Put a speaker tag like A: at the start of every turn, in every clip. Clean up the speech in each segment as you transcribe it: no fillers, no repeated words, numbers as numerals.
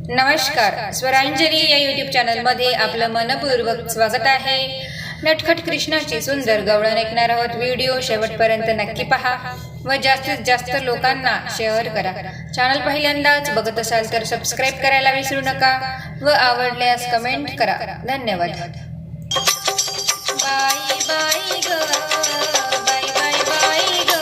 A: नमस्कार, स्वरांजली या यूट्यूब चॅनलमध्ये आपलं मनपूर्वक स्वागत आहे। नटखट कृष्णाची सुंदर गवळण ऐकणार आहोत। व्हिडिओ शेवटपर्यंत नक्की पहा व जास्तीत जास्त लोकांना शेअर करा। चॅनल पहिल्यांदाच बघत असाल तर सबस्क्राईब करायला विसरू नका व आवडल्यास कमेंट करा। धन्यवाद। बाई बाई ग बाई बाई बाई ग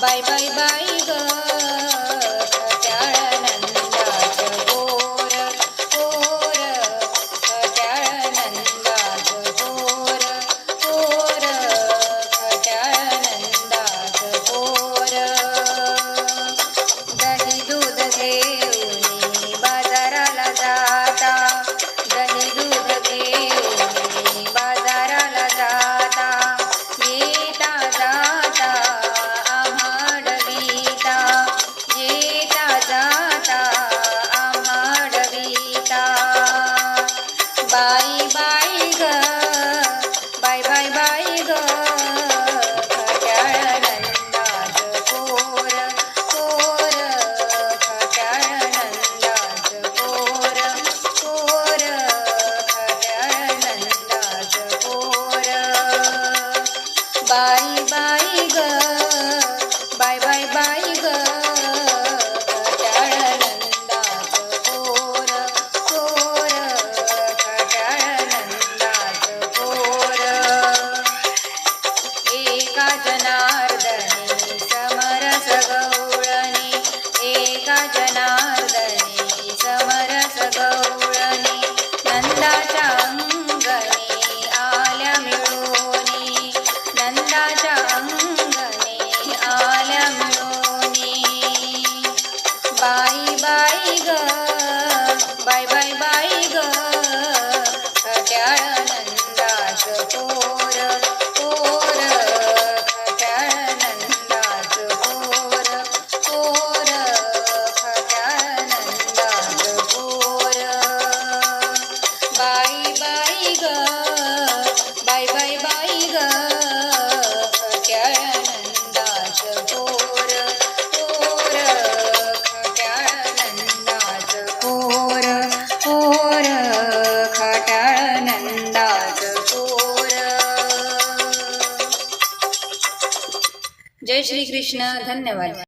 A: बाई बाई बाई ग खट्याळ नंदाचं पोर पोर खट्याळ नंदाचं पोर पोर खट्याळ नंदाचं पोर दही दूध घेऊन बाजाराला जाता दही दूध घेऊन बाजाराला जाता येता जाता बाई बाई ग बाई बाई बाई ग खट्याळ नंदाचं पोर पोर खट्याळ नंदाचं पोर पोर खट्याळ नंदाचं पोर बाई बाई ग बाई बाई बाई ग जनार्दनी समरस गवळणी एका जनार्दनी समरस गवळणी नंदाच्या अंगणी आल्या मिळोनी नंदाच्या अंगणी आल्या मिळोनी बाई बाई ग बाई बाई बाई ग खट्याळ नंदाचं पोर पोर बाई बाई बाई ग खट्याळ नंदाचं पोर पोर खट्याळ नंदाचं पोर पोर खट्याळ नंदाचं पोर। जय श्री कृष्ण। धन्यवाद।